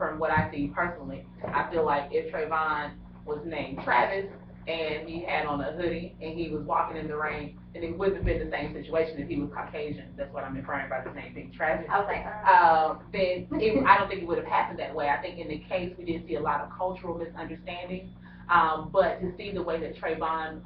from what I see personally. I feel like if Trayvon was named Travis and he had on a hoodie and he was walking in the rain, and it wouldn't have been the same situation if he was Caucasian. That's what I'm inferring by the name being Travis. I was like, I don't think it would have happened that way. I think in the case we did see a lot of cultural misunderstanding. But to see the way that Trayvon,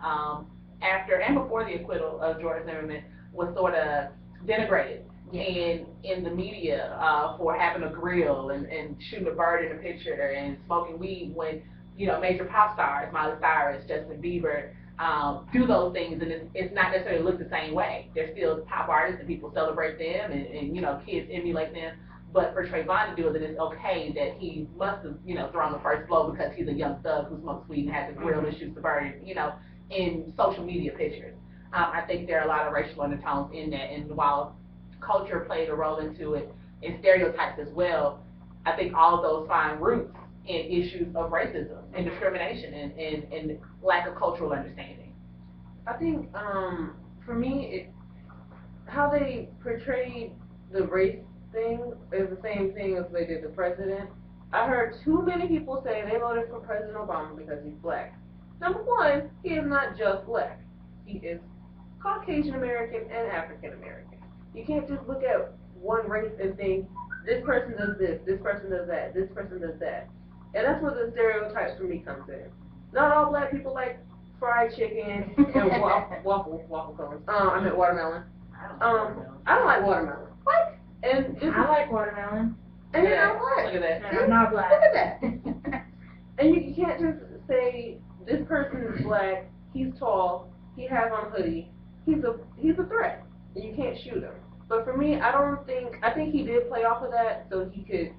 after and before the acquittal of George Zimmerman, was sort of denigrated in the media for having a grill and shooting a bird in a picture and smoking weed when major pop stars, Miley Cyrus, Justin Bieber, do those things, and it's not necessarily look the same way. They're still top artists, and people celebrate them, and kids emulate them. But for Trayvon to do it, then it's okay that he must have thrown the first blow because he's a young thug who smokes weed and has a grill and shoots the bird, in social media pictures. I think there are a lot of racial undertones in that, and while culture played a role into it, and stereotypes as well, I think all of those find roots in issues of racism and discrimination and lack of cultural understanding. I think for me, how they portrayed the race thing is the same thing as they did the president. I heard too many people say they voted for President Obama because he's black. Number one, he is not just black. He is Caucasian American and African American. You can't just look at one race and think, this person does this person does that, this person does that. And that's where the stereotypes for me comes in. Not all black people like fried chicken and waffle cones. I meant watermelon. I don't like watermelon. What? And I like watermelon. And you're not black. Look at that. And I'm not black. Look at that. And you can't just say this person is black, he's tall, he has on a hoodie, he's a threat, and you can't shoot him. But for me, I think he did play off of that so he could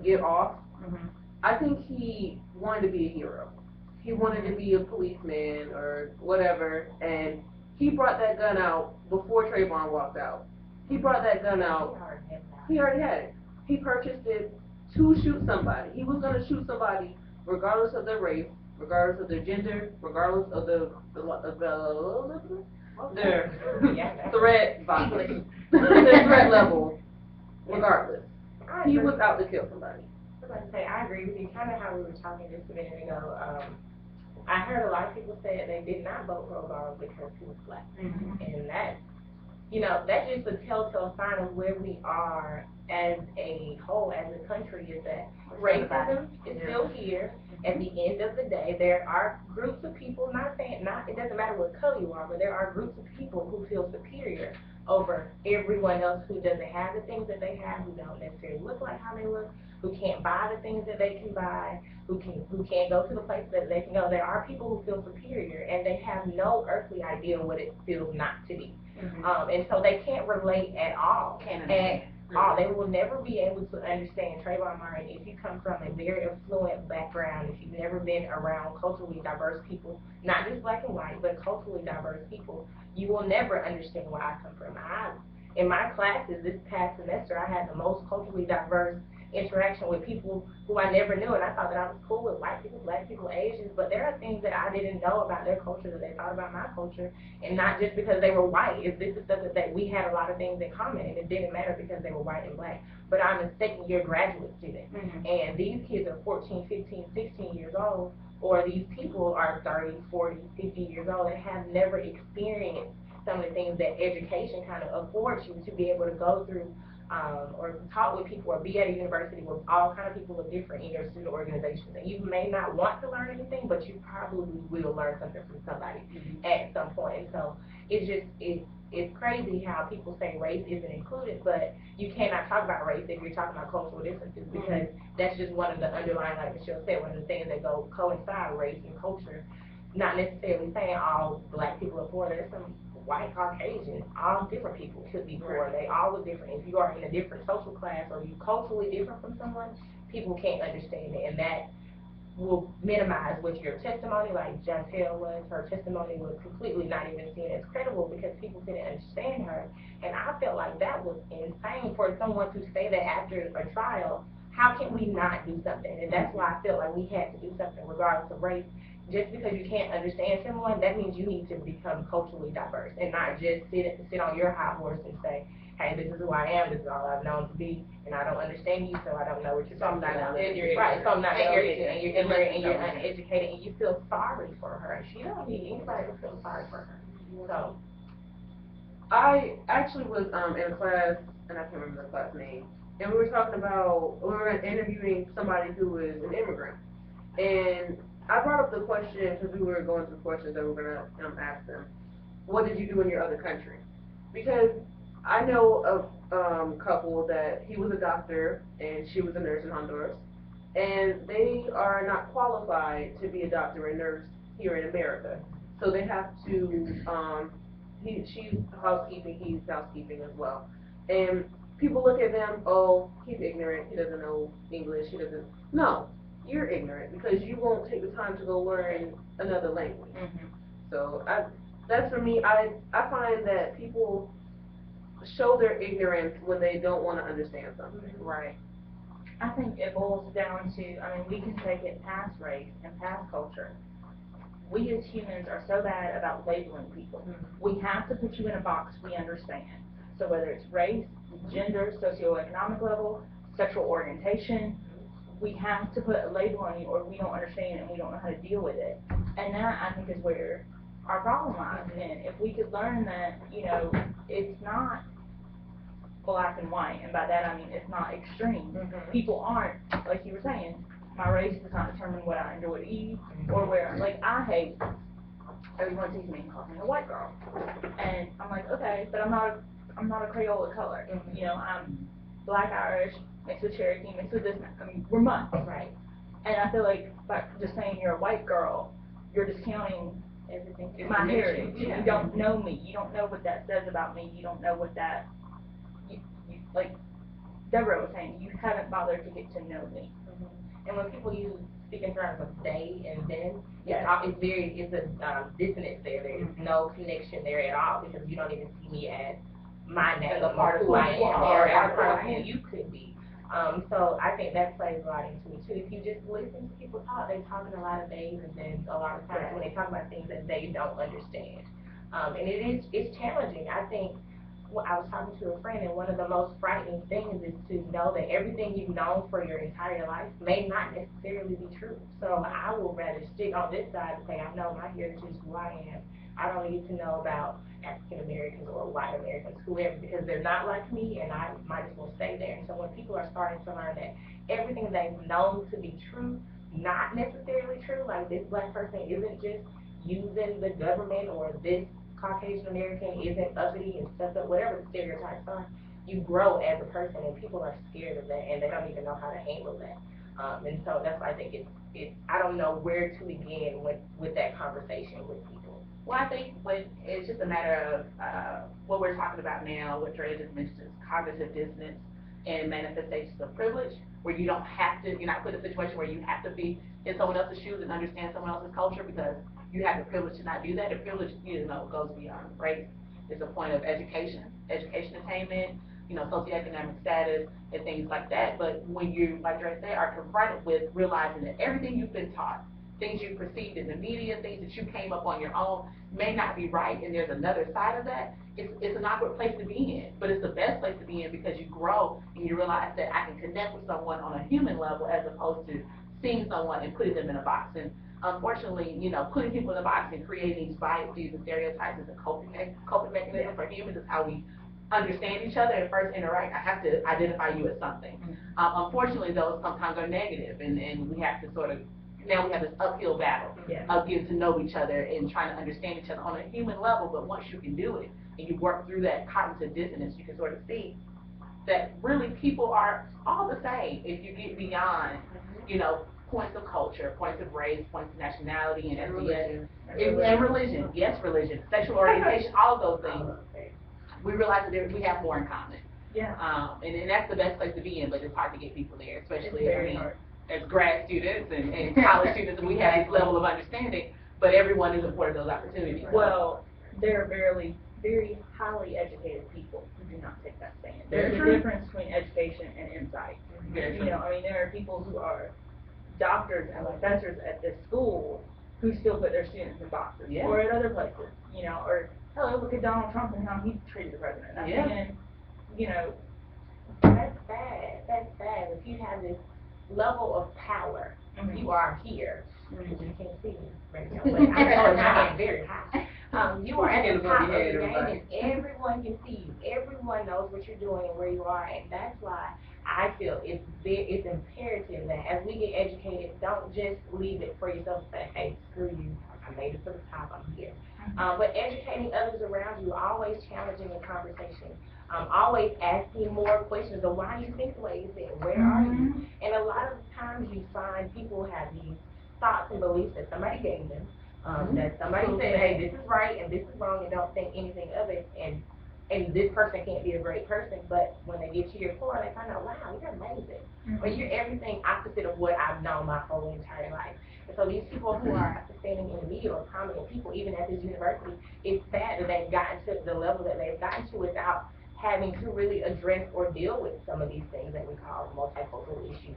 get off. Mm-hmm. I think he wanted to be a hero. He wanted to be a policeman or whatever, and he brought that gun out before Trayvon walked out. He brought that gun out. He already had it. He purchased it to shoot somebody. He was going to shoot somebody regardless of their race, regardless of their gender, regardless of their threat violence, their threat level, regardless. He was out to kill somebody. I was about to say, I agree with you. Kind of how we were talking just a minute ago. I heard a lot of people say they did not vote for Obama because he was black, and that's just a telltale sign of where we are as a whole, as a country, is that racism is still here. At the end of the day, there are groups of people, it doesn't matter what color you are, but there are groups of people who feel superior over everyone else who doesn't have the things that they have, who don't necessarily look like how they look, who can't buy the things that they can buy, who can't go to the places that they can go. There are people who feel superior, and they have no earthly idea what it feels not to be. And so they can't relate at all. They will never be able to understand Trayvon Martin if you come from a very affluent background, if you've never been around culturally diverse people, not just black and white, but culturally diverse people. You will never understand where I come from. In my classes this past semester, I had the most culturally diverse interaction with people who I never knew, and I thought that I was cool with white people, black people, Asians, but there are things that I didn't know about their culture that they thought about my culture, and not just because they were white. This is stuff that we had a lot of things in common, and it didn't matter because they were white and black. But I'm a second-year graduate student, and these kids are 14, 15, 16 years old, or these people are 30, 40, 50 years old and have never experienced some of the things that education kind of affords you to be able to go through, or talk with people, or be at a university with all kind of people who are different in your student organizations. And you may not want to learn anything, but you probably will learn something from somebody at some point. And so it's crazy how people say race isn't included, but you cannot talk about race if you're talking about cultural differences, because that's just one of the underlying, like Michelle said, one of the things that coincide race and culture. Not necessarily saying all black people are poor. There's some white, Caucasian, all different people could be poor. They all look different. If you are in a different social class or you're culturally different from someone, people can't understand it, and that will minimize what your testimony, like Jantel was. Her testimony was completely not even seen as credible because people didn't understand her, and I felt like that was insane for someone to say that after a trial. How can we not do something? And that's why I felt like we had to do something regardless of race. Just because you can't understand someone, that means you need to become culturally diverse and not just sit on your high horse and say, hey, this is who I am, this is all I've known to be, and I don't understand you, so I don't know what you're So I'm talking not about. ignorant. Right, so I'm not And you're ignorant, and you're ignorant. ignorant, and you're uneducated, and you feel sorry for her. She don't need anybody to feel sorry for her. So, I actually was in a class, and I can't remember the class name, and we were talking about, we were interviewing somebody who is an immigrant. And I brought up the question, because we were going through questions that we were going to ask them, what did you do in your other country? Because I know of couple that he was a doctor and she was a nurse in Honduras, and they are not qualified to be a doctor and nurse here in America. So they have to, she's housekeeping, he's housekeeping as well. And people look at them, oh, he's ignorant, he doesn't know English, he doesn't, no, you're ignorant because you won't take the time to go learn another language. So that's for me, I find that people show their ignorance when they don't want to understand something. Right. I think it boils down to, I mean, we can take it past race and past culture. We as humans are so bad about labeling people. We have to put you in a box we understand. So whether it's race, gender, socioeconomic level, sexual orientation, we have to put a label on you or we don't understand it and we don't know how to deal with it. And that, I think, is where our problem lies. And if we could learn that, you know, it's not black and white, and by that I mean it's not extreme. People aren't, like you were saying, my race does not determine what I enjoy to eat or where, like, I hate, everyone sees me and calls me a white girl. And I'm like, okay, but I'm not a Crayola color. You know, I'm black Irish, mixed with Cherokee, mixed with this, I mean, we're months. right. And I feel like by just saying you're a white girl, you're discounting Everything. my heritage. Yeah. You don't know me. You don't know what that says about me. You don't know what that, like Deborah was saying, you haven't bothered to get to know me. And when people speak in terms of they and them, Yes. it's a dissonance there. There is no connection there at all because you don't even see me as my name, As a part of who I who you am, are, or as a part of right. who you could be. So I think that plays a lot into it too. If you just listen to people talk, they talk in a lot of days and then a lot of times when they talk about things that they don't understand. And it's challenging. I think I was talking to a friend, and one of the most frightening things is to know that everything you've known for your entire life may not necessarily be true. So I will rather stick on this side and say, I know my heritage, who I am. I don't need to know about African Americans or white Americans, whoever, because they're not like me, and I might as well stay there. And so when people are starting to learn that everything they've known to be true, not necessarily true, like this black person isn't just using the government, or this Caucasian American isn't uppity and stuff, whatever the stereotypes are, you grow as a person, and people are scared of that, and they don't even know how to handle that. And so that's why I think it's I don't know where to begin with that conversation with people. Well, I think it's just a matter of what we're talking about now, what Dre just mentioned, is cognitive dissonance and manifestations of privilege, where you don't have to, you're not put in a situation where you have to be in someone else's shoes and understand someone else's culture because you have the privilege to not do that. The privilege, you know, goes beyond race. It's a point of education attainment, you know, socioeconomic status and things like that. But when you, like Dre said, are confronted with realizing that everything you've been taught, things you perceived in the media, things that you came up on your own may not be right, and there's another side of that, it's an awkward place to be in, but it's the best place to be in because you grow and you realize that I can connect with someone on a human level as opposed to seeing someone and putting them in a box. And unfortunately, you know, putting people in a box and creating these biases and stereotypes is a coping mechanism for humans. Is how we understand each other and first interact. I have to identify you as something. Unfortunately, those sometimes are negative, and we have to sort of, now we have this uphill battle of getting to know each other and trying to understand each other on a human level. But once you can do it and you work through that cognitive dissonance, you can sort of see that really people are all the same if you get beyond, you know, points of culture, points of race, points of nationality, and religion. And religion, yes, religion, sexual orientation, all of those things. We realize that we have more in common. Yeah. And that's the best place to be in, but it's hard to get people there, especially, I mean, as grad students and college students, and we have this level of understanding, but everyone isn't afforded those opportunities. Well, there are very highly educated people who do not take that stand. Very There's true. a difference between education and insight. Very You true. know, I mean, there are people who are doctors and professors at this school who still put their students in boxes. Yeah. Or at other places, you know, or, hello, look at Donald Trump and how he treated the president. I'm Yeah. thinking, you know, That's bad, that's bad. If you have this level of power, Mhm. you are here. Mhm. You can't see me right now, but I'm holding my hand very high. You are at the top of the game, and everyone can see you. Everyone knows what you're doing and where you are, and that's why I feel it's imperative that as we get educated, don't just leave it for yourself and say, hey, screw you, I made it to the top, I'm here. But educating others around you, always challenging the conversation, always asking more questions of why you think the way you think, where are you? And a lot of times you find people have these thoughts and beliefs that somebody gave them, that somebody said, hey, this is right and this is wrong, and don't think anything of it, and this person can't be a great person, but when they get to your core, they find out, wow, you're amazing. Or you're everything opposite of what I've known my whole entire life. And so these people who are standing in the media or prominent people, even at this university, it's sad that they've gotten to the level that they've gotten to without having to really address or deal with some of these things that we call multicultural issues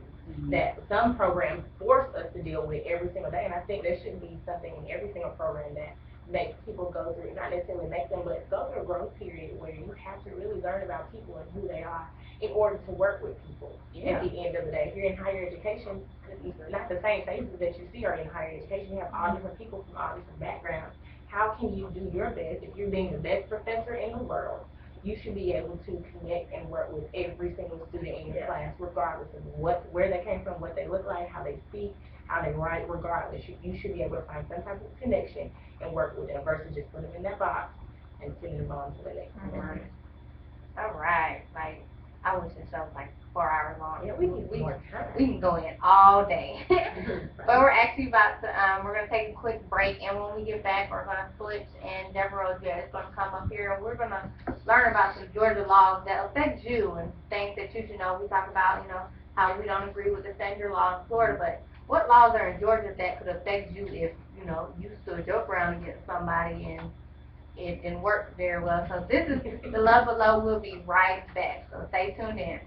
that some programs force us to deal with every single day. And I think there should be something in every single program that makes people go through, not necessarily make them, but go through a growth period where you have to really learn about people and who they are in order to work with people. At the end of the day, if you're in higher education, not the same faces that you see are in higher education, you have all different people from all different backgrounds. How can you do your best if you're being the best professor in the world? You should be able to connect and work with every single student in your class, regardless of where they came from, what they look like, how they speak, how they write, regardless. You should be able to find some type of connection and work with them versus just put them in that box and sending them on to the next one. All right, like, I wish this show was like 4 hours long. Yeah, we need more time. We can go in all day. But we're actually about to, we're gonna take a quick break, and when we get back, we're gonna switch, and Deborah is gonna come up here, and we're gonna learn about some Georgia laws that affect you, and things that you should know. We talk about, you know, how we don't agree with the Sandra law in Florida, but what laws are in Georgia that could affect you if, you know, you stood your ground against somebody and it didn't work very well? So this is The Love Below. We'll be right back, so stay tuned in.